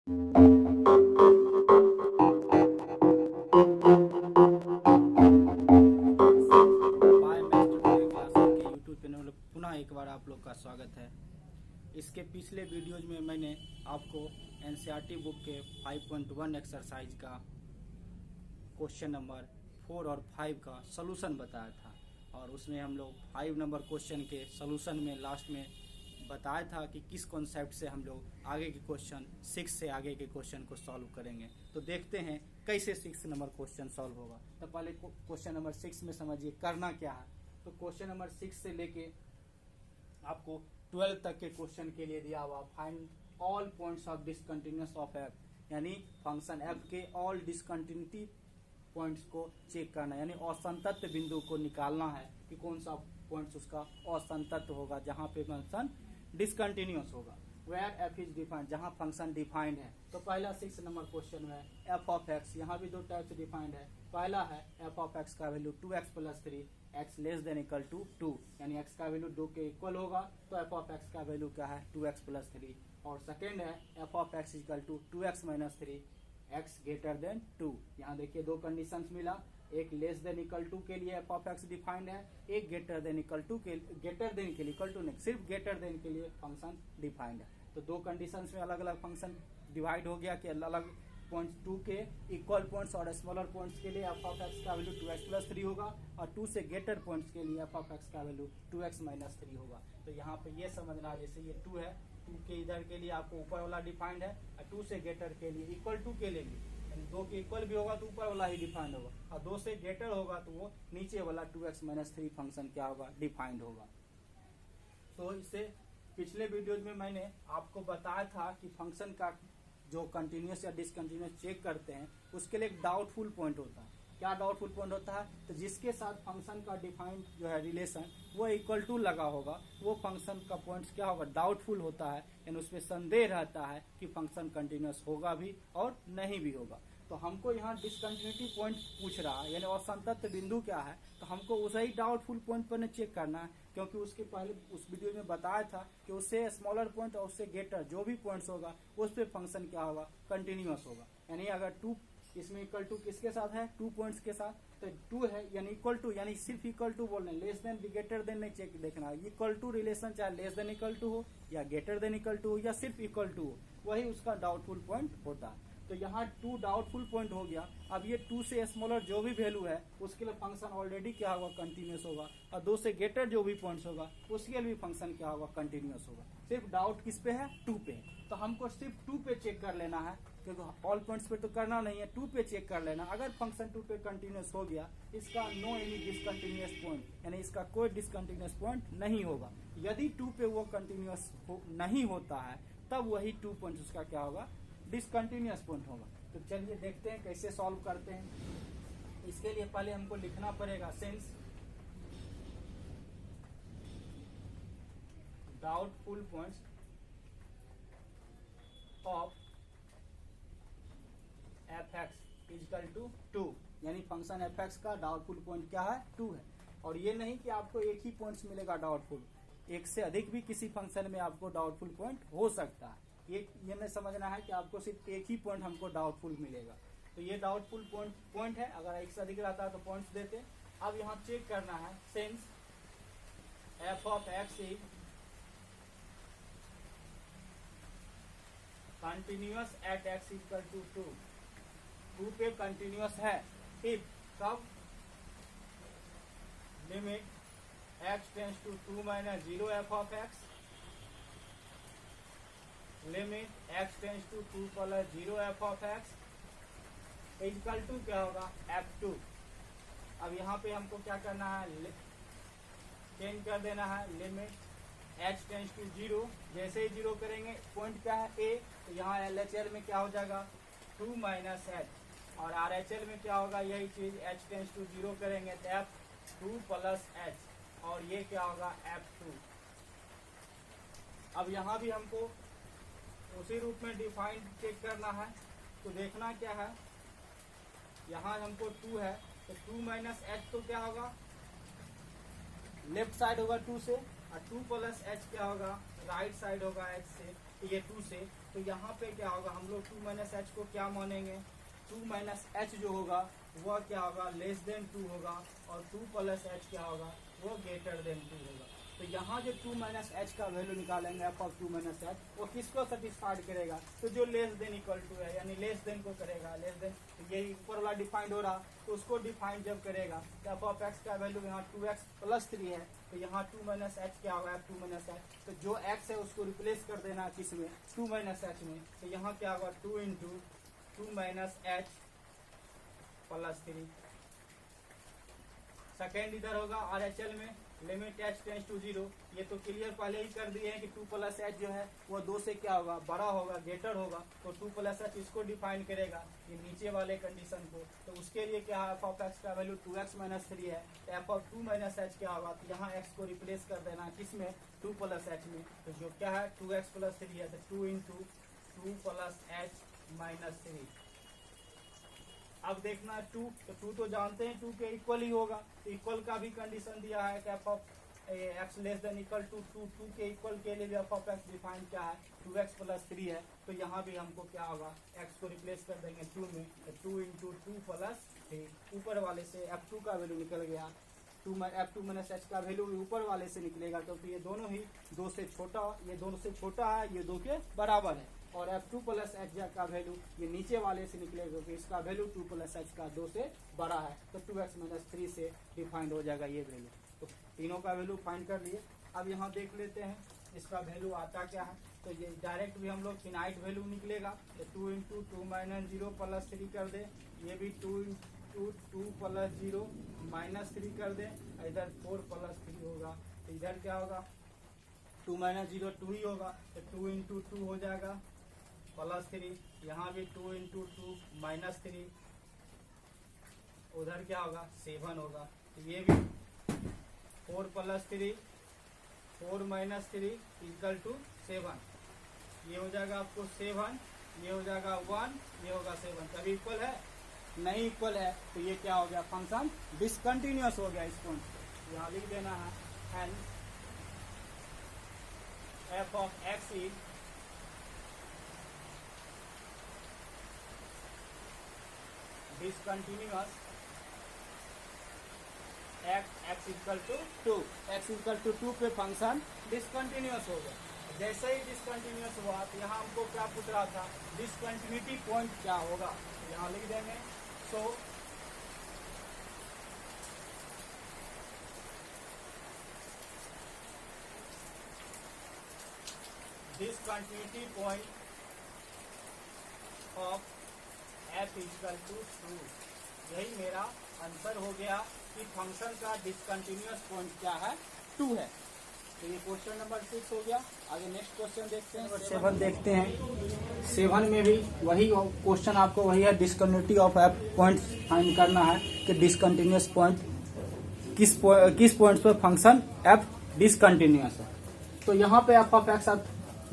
पुनः एक बार आप लोग का स्वागत है। इसके पिछले वीडियोज में मैंने आपको एनसीईआरटी बुक के 5.1 एक्सरसाइज का क्वेश्चन नंबर 4 और 5 का सलूशन बताया था, और उसमें हम लोग 5 नंबर क्वेश्चन के सलूशन में लास्ट में बताया था कि किस कॉन्सेप्ट से हम लोग आगे के क्वेश्चन 6 से आगे के क्वेश्चन को सॉल्व करेंगे। तो देखते हैं कैसे 6 नंबर क्वेश्चन सॉल्व होगा। तो पहले क्वेश्चन नंबर 6 में समझिए करना क्या है। तो क्वेश्चन नंबर 6 से लेके आपको 12 तक के क्वेश्चन के लिए दिया हुआ find all points of discontinuous of F, यानी फंक्शन एफ के ऑल डिसकंटिन्यूटी पॉइंट्स को चेक करना, यानी असंतत बिंदु को निकालना है कि कौन सा पॉइंट्स उसका असंतत होगा जहां पे फंक्शन डिसकंटिन्यूअस होगा। वेयर एफ इज डिफाइंड, जहां फंक्शन डिफाइंड है। तो पहला 6 नंबर क्वेश्चन में एफ ऑफ एक्स, यहाँ भी दो टाइप से डिफाइंड है। पहला है एफ ऑफ एक्स का value 2x + 3 x less than equal to 2, यानी x का वैल्यू 2 के इक्वल होगा, तो एफ ऑफ एक्स का वैल्यू क्या है 2x + 3। और सेकेंड है f of x equal to 2x - 3 x greater than 2। यहाँ देखिए दो कंडीशंस मिला, एक लेस देन इक्वल टू के लिए एफ ऑफ एक्स डिफाइंड है, एक ग्रेटर देन इक्वल टू के लिए इक्वल टू नहीं, सिर्फ ग्रेटर देन के लिए फंक्शन डिफाइंड है। तो दो कंडीशंस में अलग अलग फंक्शन डिवाइड हो गया कि अलग अलग पॉइंट्स 2 के इक्वल पॉइंट्स और स्मॉलर पॉइंट्स के लिए एफ ऑफ एक्स का वैल्यू 2x + 3 होगा, और 2 से ग्रेटर पॉइंट्स के लिए एफ ऑफ एक्स का वैल्यू 2x - 3 होगा। तो यहाँ पे ये समझना, जैसे ये 2 है, 2 के इधर के लिए आपको ऊपर वाला डिफाइंड है, और 2 से ग्रेटर के लिए इक्वल टू के लिए भी, यानी 2 के इक्वल भी होगा तो ऊपर वाला ही डिफाइंड होगा, और 2 से ग्रेटर होगा तो वो नीचे वाला 2x - 3 फंक्शन क्या होगा डिफाइंड होगा। तो इसे पिछले वीडियोज में मैंने आपको बताया था कि फंक्शन का जो कंटिन्यूस या डिसकंटिन्यूस चेक करते हैं उसके लिए एक डाउटफुल पॉइंट होता है। क्या डाउटफुल पॉइंट होता है? तो जिसके साथ फंक्शन का डिफाइंड जो है रिलेशन वो इक्वल टू लगा होगा, वो फंक्शन का पॉइंट क्या होगा डाउटफुल होता है, यानी उसमें संदेह रहता है कि फंक्शन कंटिन्यूस होगा भी और नहीं भी होगा। तो हमको यहाँ डिसकंटिन्यूटी पॉइंट पूछ रहा है, यानी असंतत बिंदु क्या है, तो हमको उसे ही डाउटफुल पॉइंट पर चेक करना है, क्योंकि उसके पहले उस वीडियो में बताया था कि उससे स्मॉलर पॉइंट और उससे ग्रेटर जो भी पॉइंट्स होगा उस पे फंक्शन क्या होगा कंटिन्यूअस होगा। यानी अगर 2 इसमें इक्वल टू किसके साथ है 2 पॉइंट्स के साथ, तो 2 है यानी इक्वल टू, यानी सिर्फ इक्वल टू बोलना, लेस देन ग्रेटर देन नहीं चेक देखना। इक्वल टू रिलेशन चाहे लेस देन इक्वल टू हो या ग्रेटर देन इक्वल टू हो या सिर्फ इक्वल टू हो, वही उसका डाउटफुल पॉइंट होता है। तो यहाँ 2 डाउटफुल पॉइंट हो गया। अब ये 2 से स्मॉलर जो भी वैल्यू है उसके लिए फंक्शन ऑलरेडी क्या होगा कंटिन्यूस होगा, और 2 से ग्रेटर जो भी पॉइंट्स होगा उसके लिए भी फंक्शन क्या होगा कंटिन्यूस होगा। सिर्फ डाउट किस पे है 2 पे, तो हमको सिर्फ 2 पे चेक कर लेना है, क्योंकि ऑल पॉइंट्स पे तो करना नहीं है, 2 पे चेक कर लेना। अगर फंक्शन 2 पे कंटिन्यूस हो गया, इसका नो एनी डिसकंटिन्यूस पॉइंट, यानी इसका कोई डिसकंटिन्यूस पॉइंट नहीं होगा। यदि 2 पे वो कंटिन्यूस नहीं होता है तब वही 2 पॉइंट उसका क्या होगा डिसकंटिन्यूस पॉइंट होगा। तो चलिए देखते हैं कैसे सॉल्व करते हैं। इसके लिए पहले हमको लिखना पड़ेगा since doubtful points of f x equal to 2, यानी फंक्शन एफ एक्स का डाउटफुल पॉइंट क्या है 2 है। और ये नहीं कि आपको एक ही पॉइंट्स मिलेगा डाउटफुल, एक से अधिक भी किसी फंक्शन में आपको डाउटफुल पॉइंट हो सकता है। ये नहीं समझना है कि आपको सिर्फ एक ही पॉइंट हमको डाउटफुल मिलेगा। तो ये डाउटफुल पॉइंट है, अगर एक से अधिक रहता है तो पॉइंट्स देते। अब यहाँ चेक करना है since f of x is continuous at x equal to 2 पे कंटिन्यूअस है इफ कब limit x tends to 2 - 0 f of x, limit x tends to 2 + 0 f of x equal to क्या होगा f2। अब यहाँ पे हमको क्या करना है चेंज कर देना है, लिमिट h टेंस टू 0, जैसे ही 0 करेंगे पॉइंट क्या है a, तो यहाँ LHL में क्या हो जाएगा 2 - h, और RHL में क्या होगा यही चीज h टेंस टू 0 करेंगे तो f2 + h, और ये क्या होगा f2। अब यहाँ भी हमको उसी रूप में डिफाइंड चेक करना है। तो देखना क्या है, यहाँ हमको 2 है तो 2 - h तो क्या होगा लेफ्ट साइड होगा 2 से, और 2 + h क्या होगा राइट साइड होगा h से। ये 2 से, तो यहाँ पे क्या होगा, हम लोग 2 माइनस एच को क्या मानेंगे, 2 माइनस एच जो होगा वह क्या होगा, लेस देन 2 होगा, और 2 प्लस एच क्या होगा, वो ग्रेटर देन 2 होगा। तो यहाँ जो 2 माइनस एच का वैल्यू निकालेंगे एफ ऑफ 2 माइनस एच, वो किसको सेटिस्फाइड करेगा, तो जो लेस देन इक्वल टू है, यानी लेस देन को करेगा, लेस देन, तो यही ऊपर वाला डिफाइंड हो रहा, तो उसको डिफाइंड जब करेगा तो एफ ऑफ एक्स का वैल्यू यहाँ 2x प्लस 3 है, तो यहाँ 2 माइनस एच क्या होगा, 2 माइनस एच, तो जो x है उसको रिप्लेस कर देना किस में, 2 माइनस एच में, तो यहाँ क्या होगा 2 into 2 minus H plus 3। Second इधर होगा RHL में लिमिट h टेंस टू 0, ये तो क्लियर पहले ही कर दिए हैं कि 2 प्लस एच जो है वो 2 से क्या होगा, बड़ा होगा, ग्रेटर होगा, तो 2 प्लस एच इसको डिफाइन करेगा, ये नीचे वाले कंडीशन को, तो उसके लिए क्या है, एफ ऑफ एक्स का वैल्यू 2x माइनस 3 है, तो एफ ऑफ 2 माइनस एच क्या होगा, तो यहाँ x को रिप्लेस कर देना किसमें, 2 प्लस एच में, तो जो क्या है 2x प्लस 3 है, तो 2 इंटू 2 प्लस एच माइनस 3। अब देखना 2, तो 2 तो जानते हैं 2 के इक्वल ही होगा, तो इक्वल का भी कंडीशन दिया है कि f of x less than equal to 2 के इक्वल के लिए भी एफ ऑफ एक्स डिफाइन क्या है, 2x प्लस 3 है, तो यहाँ भी हमको क्या होगा, x को रिप्लेस कर देंगे 2 में, तो 2 इंटू 2 प्लस 3, ऊपर वाले से f2 का वैल्यू निकल गया, f2 माइनस एच का वैल्यू ऊपर वाले से निकलेगा, क्योंकि ये दोनों ही 2 से छोटा, ये दोनों से छोटा है, ये 2 के बराबर है, और f2 प्लस एच का वैल्यू ये नीचे वाले से निकलेगा, क्योंकि इसका वैल्यू 2 प्लस एच का 2 से बड़ा है, तो 2x माइनस 3 से डिफाइंड हो जाएगा ये वैल्यू। तो तीनों का वैल्यू फाइंड कर लिए। अब यहाँ देख लेते हैं इसका वैल्यू आता क्या है, तो ये डायरेक्ट भी हम लोग फिनाइट वैल्यू निकलेगा, तो 2 इंटू 2 माइनस 0 प्लस 3 कर दे, ये भी 2 इंटू 2 प्लस 0 माइनस 3 कर दे, इधर 4 प्लस 3 होगा, तो इधर क्या होगा 2 माइनस 0 2 ही होगा, तो 2 इंटू 2 हो जाएगा प्लस 3, यहाँ भी 2 इंटू 2 माइनस 3, उधर क्या होगा 7 होगा, तो ये भी 4 प्लस 3 4 माइनस 3 इक्वल टू 7, ये हो जाएगा आपको 7, ये हो जाएगा 1, ये होगा 7, कभी इक्वल है नहीं इक्वल है, तो ये क्या हो गया, फंक्शन डिसकंटिन्यूअस हो गया। इसको यहाँ लिख देना है, hence f of x is discontinuous, x equal to 2, x equal to 2 पे फंक्शन डिसकंटिन्यूअस हो गया। जैसे ही डिसकंटिन्यूअस हुआ तो यहाँ हमको क्या पूछ रहा था, डिसकंटिन्यूटी पॉइंट क्या होगा, तो यहाँ लिख देंगे, so discontinuity point of f equal to 2, यही मेरा आंसर हो गया कि फंक्शन का डिसकंटिन्यूअस पॉइंट क्या है, 2 है। तो ये क्वेश्चन नंबर 6 हो गया। आगे नेक्स्ट क्वेश्चन देखते हैं, 7 देखते हैं। 7 में भी वही क्वेश्चन आपको वही है, discontinuity of F point find करना है कि डिसकंटिन्यूअस पॉइंट किस पॉइंट पर फंक्शन एफ डिसकंटिन्यूअस है। तो यहाँ पे एफ ऑफ एक्स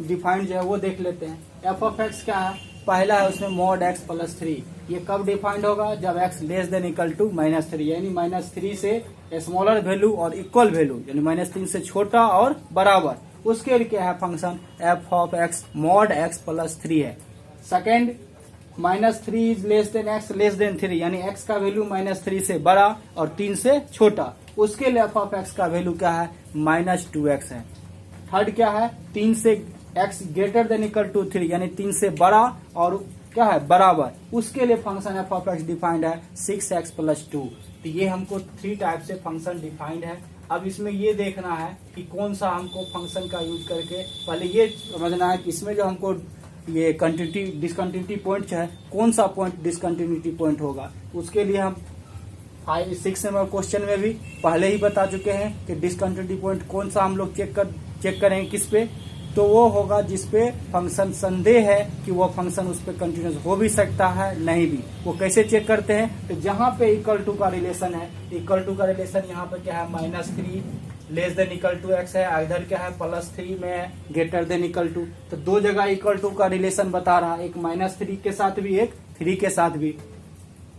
डिफाइंड जो है वो देख लेते हैं। एफ ऑफ एक्स क्या है, पहला है उसमें मॉड एक्स प्लस 3, ये कब डिफाइंड होगा, जब x less than equal to -3, यानी -3 से स्मॉलर वैल्यू और इक्वल वैल्यू, यानी -3 से छोटा और बराबर, उसके लिए क्या है function F of x mod x plus 3 है। Second -3 is less than x less then 3, यानी x का वैल्यू -3 से बड़ा और 3 से छोटा, उसके लिए एफ ऑफ एक्स का वैल्यू क्या है -2x है। थर्ड क्या है, 3 से x greater than equal to 3, यानी 3 से बड़ा और क्या है बराबर, उसके लिए function F of x defined है 6x प्लस 2। तो ये हमको 3 टाइप से फंक्शन डिफाइंड है। अब इसमें ये देखना है कि कौन सा हमको फंक्शन का यूज करके, पहले ये समझना है कि इसमें जो हमको ये डिसकंटिन्यूटी पॉइंट है, कौन सा पॉइंट डिसकंटिन्यूटी पॉइंट होगा। उसके लिए हम 6 नंबर क्वेश्चन में भी पहले ही बता चुके हैं कि डिसकंटिन्यूटी पॉइंट कौन सा हम लोग चेक करेंगे किस पे, तो वो होगा जिसपे फंक्शन संदेह है कि वो फंक्शन उस पर कंटिन्यूस हो भी सकता है नहीं भी। वो कैसे चेक करते हैं, तो जहां पे इक्वल टू का रिलेशन है, इक्वल टू का रिलेशन यहाँ पे क्या है -3 less than equal to x है, इधर क्या है +3 में ग्रेटर देन इक्वल टू, तो 2 जगह इक्वल टू का रिलेशन बता रहा है, एक -3 के साथ भी एक 3 के साथ भी।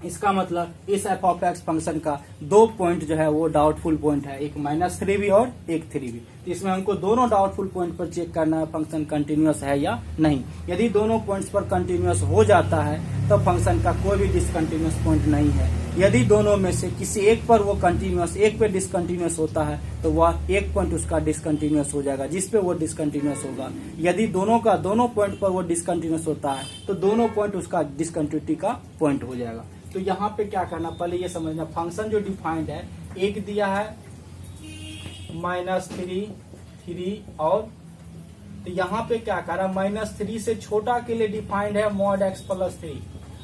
इसका मतलब इस एफ ऑफ एक्स फंक्शन का दो पॉइंट जो है वो डाउटफुल पॉइंट है, एक -3 भी और एक 3 भी। तो इसमें हमको दोनों डाउटफुल पॉइंट पर चेक करना है फंक्शन कंटिन्यूअस है या नहीं। यदि दोनों पॉइंट्स पर कंटिन्यूअस हो जाता है तो फंक्शन का कोई भी डिसकंटिन्यूअस पॉइंट नहीं है। यदि दोनों में से किसी एक पर वो कंटिन्यूअस, एक पे डिसकंटिन्यूअस होता है तो वह एक पॉइंट उसका डिसकंटिन्यूअस हो जाएगा जिसपे वो डिसकंटिन्यूअस होगा। यदि दोनों पॉइंट पर वो डिसकंटिन्यूअस होता है तो दोनों पॉइंट उसका डिसकंटिन्यूटी का पॉइंट हो जाएगा। तो यहाँ पे क्या करना, पहले ये समझना, फंक्शन जो डिफाइंड है, एक दिया है -3 और, तो यहाँ पे क्या करा, -3 से छोटा के लिए डिफाइंड है mod x + 3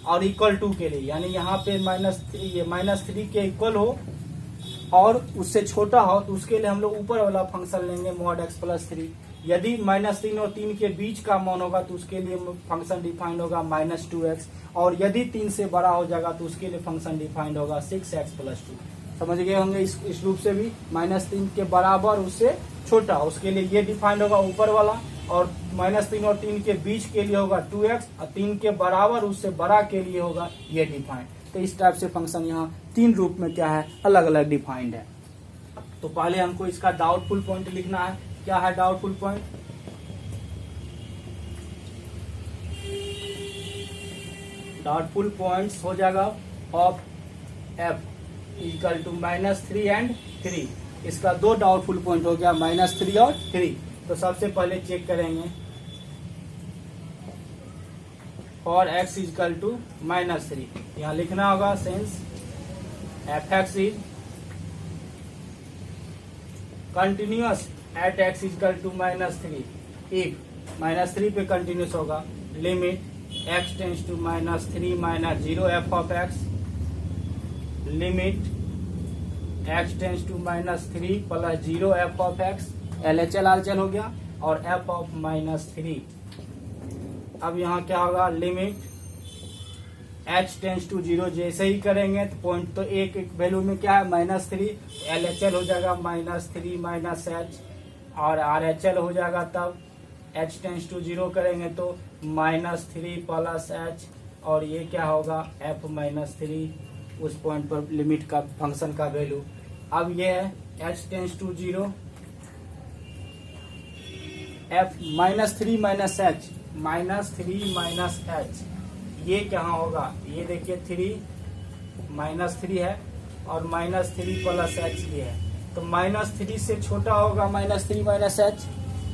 और इक्वल टू के लिए, यानी यहाँ पे -3 के इक्वल हो और उससे छोटा हो तो उसके लिए हम लोग ऊपर वाला फंक्शन लेंगे mod x + 3। यदि -3 और 3 के बीच का मान होगा तो उसके लिए फंक्शन डिफाइंड होगा -2x, और यदि 3 से बड़ा हो जाएगा तो उसके लिए फंक्शन डिफाइंड होगा 6x + 2। समझ गए होंगे इस रूप से भी, -3 के बराबर उससे छोटा उसके लिए ये डिफाइंड होगा ऊपर वाला, और -3 और 3 के बीच के लिए होगा 2x, और 3 के बराबर उससे बड़ा के लिए होगा ये डिफाइंड। तो इस टाइप से फंक्शन यहाँ 3 रूप में क्या है, अलग अलग डिफाइंड है। तो पहले हमको इसका डाउटफुल पॉइंट लिखना है। क्या है डाउटफुल पॉइंट, डाउटफुल पॉइंट्स हो जाएगा of f equal to -3 and 3। इसका दो डाउटफुल पॉइंट हो गया, -3 और 3। तो सबसे पहले चेक करेंगे फॉर x इक्वल टू -3, यहाँ लिखना होगा since f(x) is continuous at x equal to -3 if -3 पे कंटिन्यूअस होगा, limit x tends to -3 -0 f of x, limit x tends to -3 + 0 f of x, LHL RHL हो गया, और f of -3। अब यहाँ क्या होगा, लिमिट h टेंस टू 0, जैसे ही करेंगे तो पॉइंट तो एक वैल्यू में क्या है -3, LHL हो जाएगा -3 -h, और RHL हो जाएगा तब h टेंस टू 0 करेंगे तो -3 + h, और ये क्या होगा f -3, उस पॉइंट पर लिमिट का फंक्शन का वैल्यू। अब ये है h tends to 0, f -3 -h, ये क्या होगा, ये देखिए 3 है और -3 + h ये है, तो -3 से छोटा होगा -3 -h,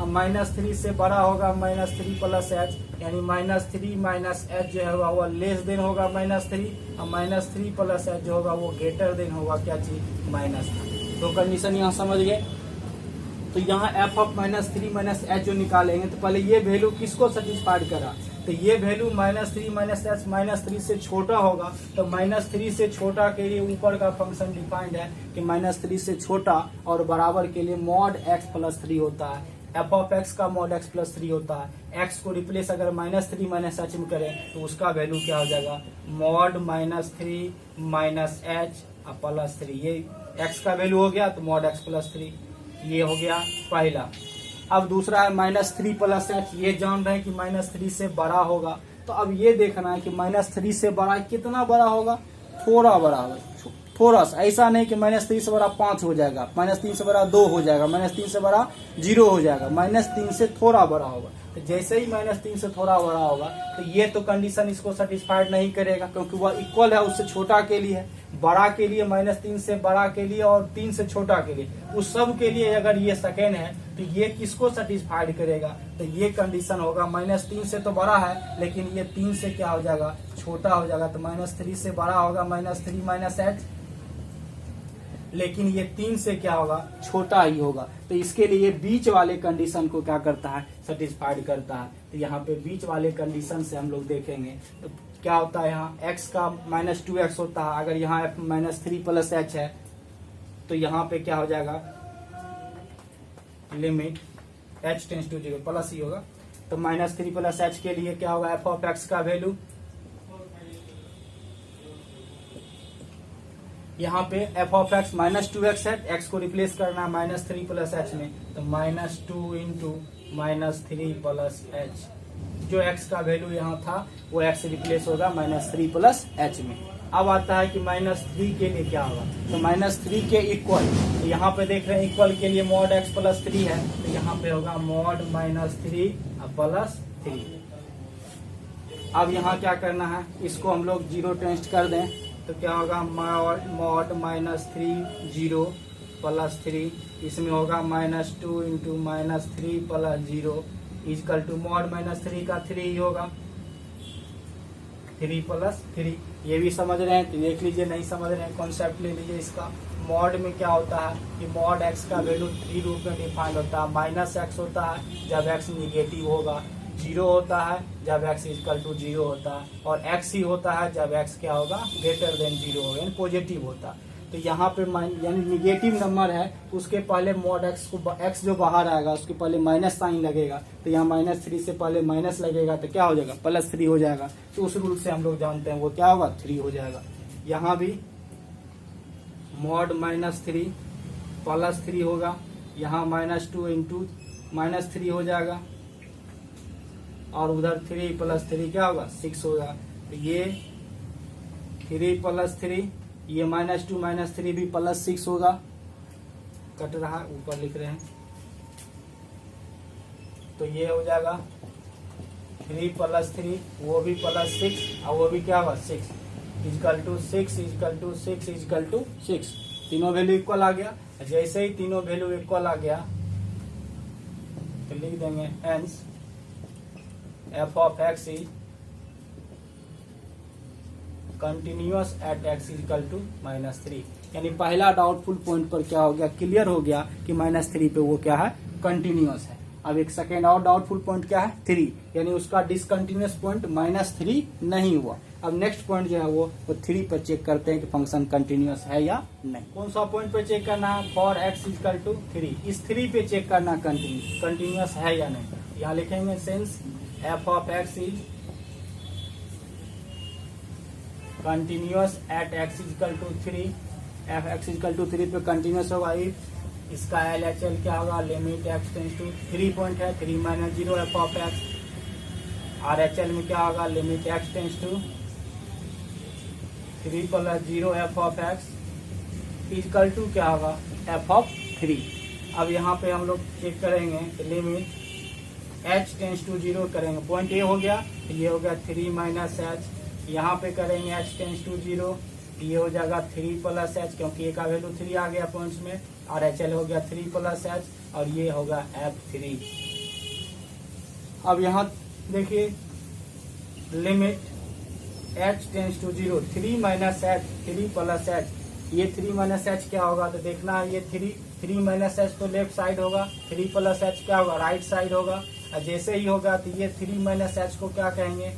और -3 से बड़ा होगा -3 + h, यानी -3 - h जो होगा वो लेस देन होगा -3, और -3 + h जो होगा वो ग्रेटर देन होगा क्या चीज, -3। तो कंडीशन यहाँ समझ गए। तो यहाँ f ऑफ -3 - h जो निकालेंगे तो पहले ये वैल्यू किसको सेटिस्फाइड करा, तो ये वैल्यू -3 - h -3 से छोटा होगा, तो -3 से छोटा के लिए ऊपर का फंक्शन डिफाइंड है कि -3 से छोटा और बराबर के लिए mod x + 3 होता है, f ऑफ x का mod x + 3 होता है। x को रिप्लेस अगर -3 - h में करें तो उसका वैल्यू क्या हो जाएगा, mod -3 - h + 3, ये x का वैल्यू हो गया तो mod x + 3, ये हो गया पहला। अब दूसरा है -3 + h, ये जान रहे हैं कि -3 से बड़ा होगा, तो अब ये देखना है कि -3 से बड़ा कितना बड़ा होगा, थोड़ा बड़ा होगा, थोड़ा सा, ऐसा नहीं कि -3 से बड़ा 5 हो जाएगा, -3 से बड़ा 2 हो जाएगा, -3 से बड़ा 0 हो जाएगा, -3 से थोड़ा बड़ा होगा। तो जैसे ही -3 से थोड़ा बड़ा होगा तो ये तो कंडीशन इसको सेटिस्फाइड नहीं करेगा, क्योंकि वह इक्वल है उससे छोटा के लिए, बड़ा के लिए -3 से बड़ा के लिए और 3 से छोटा के लिए, उस सब के लिए अगर ये सेकेंड है तो ये किसको सेटिस्फाइड करेगा, तो ये कंडीशन होगा -3 से तो बड़ा है लेकिन ये 3 से क्या हो जाएगा, छोटा हो जाएगा, तो -3 से बड़ा होगा -3 - h, लेकिन ये 3 से क्या होगा, छोटा ही होगा। तो इसके लिए बीच वाले कंडीशन को क्या करता है, सेटिस्फाइड करता है। तो यहाँ पे बीच वाले कंडीशन से हम लोग देखेंगे तो क्या होता है, यहाँ x का -2x होता है, अगर यहाँ -3 + h है तो यहाँ पे क्या हो जाएगा, limit h tends to 0 plus ही होगा, तो -3 + h के लिए क्या होगा, f ऑफ x का वैल्यू, यहाँ पे f ऑफ x -2x है, x को रिप्लेस करना -3 + h में, तो -2 × -3 + h, जो x का वैल्यू यहाँ था वो x रिप्लेस होगा -3 प्लस h में। अब आता है कि -3 के लिए क्या होगा, तो -3 के इक्वल, तो यहाँ पे देख रहे हैं इक्वल के लिए मॉड x प्लस 3 है, तो यहाँ पे होगा मॉड -3 प्लस 3। अब यहाँ क्या करना है, इसको हम लोग 0 टेस्ट कर दें तो क्या होगा, मॉड -3 0 प्लस 3, इसमें होगा -2 into -3 plus 0 equal to mod -3 का 3 ही होगा, 3 प्लस 3। ये भी समझ रहे हैं तो देख लीजिए, नहीं समझ रहे हैं कॉन्सेप्ट ले लीजिए इसका। मॉड में क्या होता है कि मॉड x का वैल्यू 3 रूप में डिफाइंड होता है। -x होता है जब x निगेटिव होगा, 0 होता है जब x इक्वल टू 0 होता है, और x ही होता है जब x क्या होगा, ग्रेटर देन 0 होगा, यानी पॉजिटिव होता है। तो यहाँ पे यानी निगेटिव नंबर है तो उसके पहले मॉड x को, x जो बाहर आएगा उसके पहले माइनस साइन लगेगा, तो यहाँ -3 से पहले माइनस लगेगा तो क्या हो जाएगा, +3 हो जाएगा। तो उस रूल से हम लोग जानते हैं वो क्या होगा, 3 हो जाएगा। यहाँ भी मॉड -3 प्लस 3 होगा, यहाँ -2 इंटू -3 हो जाएगा, और उधर 3 प्लस 3 क्या होगा, 6 होगा। तो ये 3 प्लस 3, ये -2 -3 भी +6 होगा, कट रहा है ऊपर लिख रहे हैं, तो ये हो जाएगा 3 प्लस 3, वो भी +6 और वो भी क्या होगा 6 equal to 6 equal to 6 equal to 6। तीनों वैल्यू इक्वल आ गया। जैसे ही तीनों वैल्यू इक्वल आ गया तो लिख देंगे hence f of x is continuous at x equal to -3। यानी पहला डाउटफुल पॉइंट पर क्या हो गया, क्लियर हो गया कि -3 पे वो क्या है, कंटिन्यूअस है। अब एक सेकेंड और डाउटफुल पॉइंट क्या है, 3, यानी उसका डिसकंटिन्यूअस पॉइंट -3 नहीं हुआ। अब नेक्स्ट पॉइंट जो है वो 3 पर चेक करते हैं कि फंक्शन कंटिन्यूअस है या नहीं। कौन सा पॉइंट पे चेक करना है, फॉर x इक्वल टू 3, इस 3 पे चेक करना कंटिन्यूअस है या नहीं। यहाँ लिखेंगे since f of x is continuous at x equal to 3, f x equal to 3 पे कंटिन्यूअस होगा। इसका LHL क्या होगा, limit x tends to 3 point है 3 - 0 f of x। RHL में क्या होगा, limit x tends to 3 plus 0 f of x equal to क्या होगा, f of 3। अब यहाँ पे हम लोग चेक करेंगे तो लिमिट h टेंस टू 0 करेंगे, पॉइंट ए हो गया, तो ये हो गया 3 - h। यहाँ पे करेंगे h टेंस टू 0, ये हो जाएगा 3 प्लस h, क्योंकि a का वैल्यू 3 आ गया पॉइंट्स में, और HL हो गया 3 प्लस h, और ये होगा F3। अब यहाँ देखिए limit h tends to 0, 3 - h 3 plus h, ये 3 - h क्या होगा, तो देखना है ये 3 - h तो लेफ्ट साइड होगा, 3 प्लस h क्या होगा, राइट साइड होगा। और जैसे ही होगा तो ये 3 - h को क्या कहेंगे,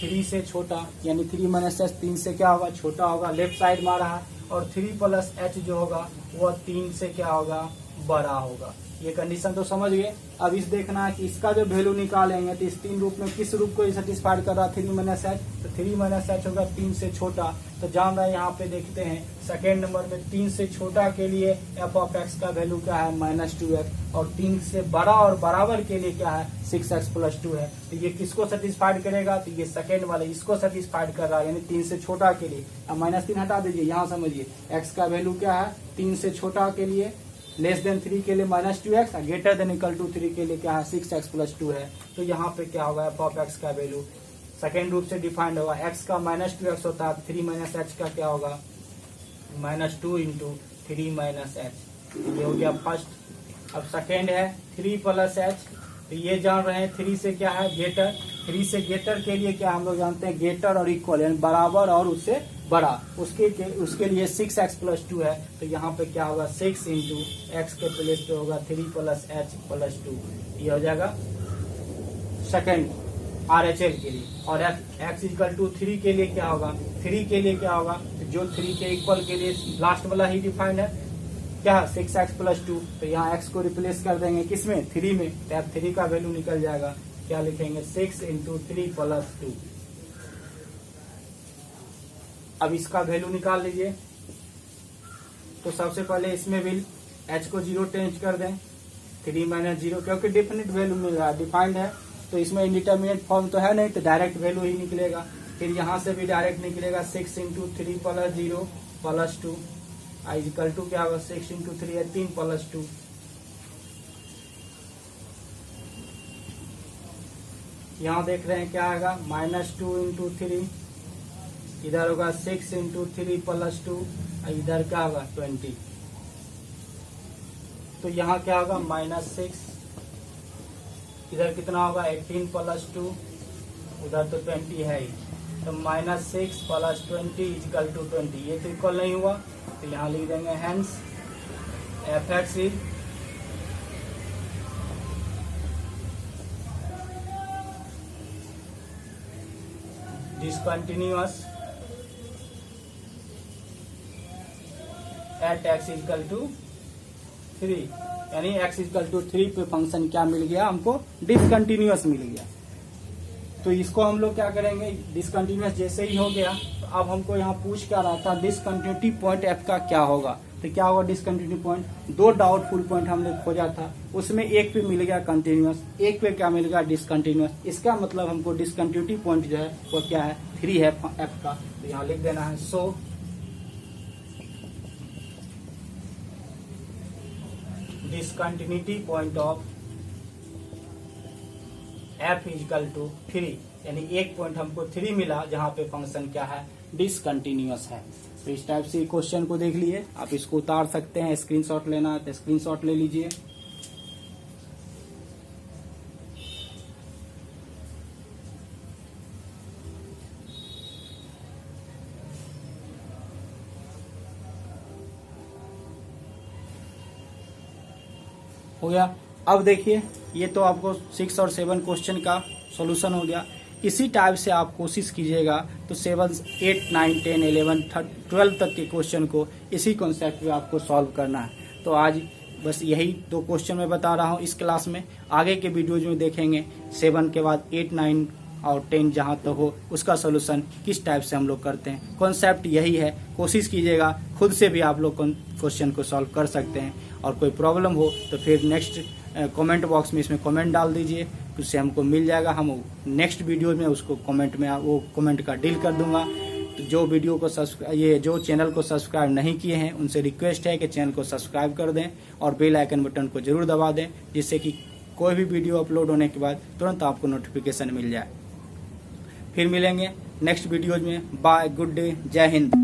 3 से छोटा, यानी 3 - h 3 से क्या होगा, छोटा होगा, लेफ्ट साइड में आ रहा है। और 3 प्लस h जो होगा वह 3 से क्या होगा, बड़ा होगा। ये कंडीशन तो समझ गए। अब इस देखना है कि इसका जो वैल्यू निकालेंगे तो इस 3 रूप में किस रूप को सेटिस्फाइड कर रहा है, 3 - h, तो 3 - h होगा 3 से छोटा। तो जान रहे हैं यहाँ पे देखते हैं सेकेंड नंबर में 3 से छोटा के लिए f of x का वैल्यू क्या है, -2x, और 3 से बड़ा और बराबर के लिए क्या है, 6x + 2 है। तो ये किसको सेटिस्फाइड करेगा, तो ये सेकेंड वाले इसको सेटिस्फाइड कर रहा है, यानी 3 से छोटा के लिए। अब -3 हटा दीजिए, यहाँ समझिए x का वैल्यू क्या है, 3 से छोटा के लिए, लेस देन 3 के लिए -2x, और ग्रेटर देन इक्वल टू 3 के लिए क्या है, 6x + 2 है। तो यहाँ पे क्या होगा, f of x का वैल्यू सेकेंड रूप से डिफाइंड होगा। x का -2x होता है, 3 - h का क्या होगा, -2 इंटू 3 - h, ये हो गया फर्स्ट। अब सेकेंड है 3 प्लस h, तो ये जान रहे हैं 3 से क्या है, ग्रेटर। 3 से ग्रेटर के लिए क्या हम लोग जानते हैं, ग्रेटर और इक्वल, यानी बराबर और उससे बड़ा, उसके लिए 6x + 2 है। तो यहाँ पे क्या होगा, 6 इंटू x के प्लेस पे होगा 3 प्लस h + 2, ये हो जाएगा सेकेंड RHL के लिए। और x इक्वल टू 3 के लिए क्या होगा, 3 के लिए क्या होगा, जो 3 के इक्वल के लिए लास्ट वाला ही डिफाइंड है, क्या 6x + 2। तो यहाँ x को रिप्लेस कर देंगे किसमें, 3 में, तो अब 3 का वैल्यू निकल जाएगा, क्या लिखेंगे, 6 इंटू 3 + 2। अब इसका वैल्यू निकाल लीजिए। तो सबसे पहले इसमें भी h को 0 चेंज कर दें, 3 - 0, क्योंकि डेफिनेट वैल्यू मिल रहा है, डिफाइंड है, तो इसमें इंडिटर्मिनेट फॉर्म तो है नहीं, तो डायरेक्ट वैल्यू ही निकलेगा। फिर यहाँ से भी डायरेक्ट निकलेगा 6 into 3 plus 0 plus 2 equal to क्या होगा 6 इंटू 3 है 3 प्लस 2। यहाँ देख रहे हैं क्या आएगा -2 इंटू 3, इधर होगा 6 इंटू 3 प्लस 2, इधर क्या होगा 20। तो यहाँ क्या होगा -6, इधर कितना होगा 18 प्लस 2, उधर तो 20 है ही, तो -6 प्लस 20 इक्वल टू 20। ये तो इक्वल नहीं हुआ, तो यहाँ लिख देंगे hence fx is discontinuous at x equal to 3, यानी x इक्वल टू 3 पे फंक्शन क्या मिल गया हमको, डिसकंटिन्यूअस मिल गया। तो इसको हम लोग क्या करेंगे, डिसकंटिन्यूअस जैसे ही हो गया, तो अब हमको यहाँ पूछ क्या रहा था डिसकंटिन्यूटी पॉइंट f का क्या होगा। तो क्या होगा डिसकंटिन्यूटी पॉइंट, 2 डाउटफुल पॉइंट हमने खोजा था, उसमें एक पे मिल गया कंटिन्यूअस, एक पे क्या मिल गया डिसकंटिन्यूअस। इसका मतलब हमको डिसकंटिन्यूटी पॉइंट जो है वो क्या है 3 है f का। तो यहाँ लिख देना है so discontinuity point of f equal to 3, यानी एक पॉइंट हमको 3 मिला जहां पे फंक्शन क्या है डिसकंटिन्यूअस है। तो इस टाइप से क्वेश्चन को देख लिए, आप इसको उतार सकते हैं, स्क्रीनशॉट लेना है तो स्क्रीनशॉट ले लीजिए। हो गया। अब देखिए ये तो आपको 6 और 7 क्वेश्चन का सॉल्यूशन हो गया। इसी टाइप से आप कोशिश कीजिएगा तो 7, 8, 9, 10, 11, 12 तक के क्वेश्चन को इसी कॉन्सेप्ट पे आपको सॉल्व करना है। तो आज बस यही 2 क्वेश्चन मैं बता रहा हूँ इस क्लास में। आगे के वीडियोज में देखेंगे 7 के बाद 8, 9 और 10 जहाँ तक हो उसका सोल्यूशन किस टाइप से हम लोग करते हैं। कॉन्सेप्ट यही है, कोशिश कीजिएगा, खुद से भी आप लोग क्वेश्चन को सॉल्व कर सकते हैं। और कोई प्रॉब्लम हो तो फिर नेक्स्ट कमेंट बॉक्स में इसमें कमेंट डाल दीजिए, उससे हमको मिल जाएगा। हम नेक्स्ट वीडियो में उसको कमेंट में वो कमेंट का डील कर दूंगा। तो जो वीडियो को जो चैनल को सब्सक्राइब नहीं किए हैं उनसे रिक्वेस्ट है कि चैनल को सब्सक्राइब कर दें और बेल आइकन बटन को जरूर दबा दें, जिससे कि कोई भी वीडियो अपलोड होने के बाद तुरंत आपको नोटिफिकेशन मिल जाए। फिर मिलेंगे नेक्स्ट वीडियोज में। बाय, गुड डे, जय हिंद।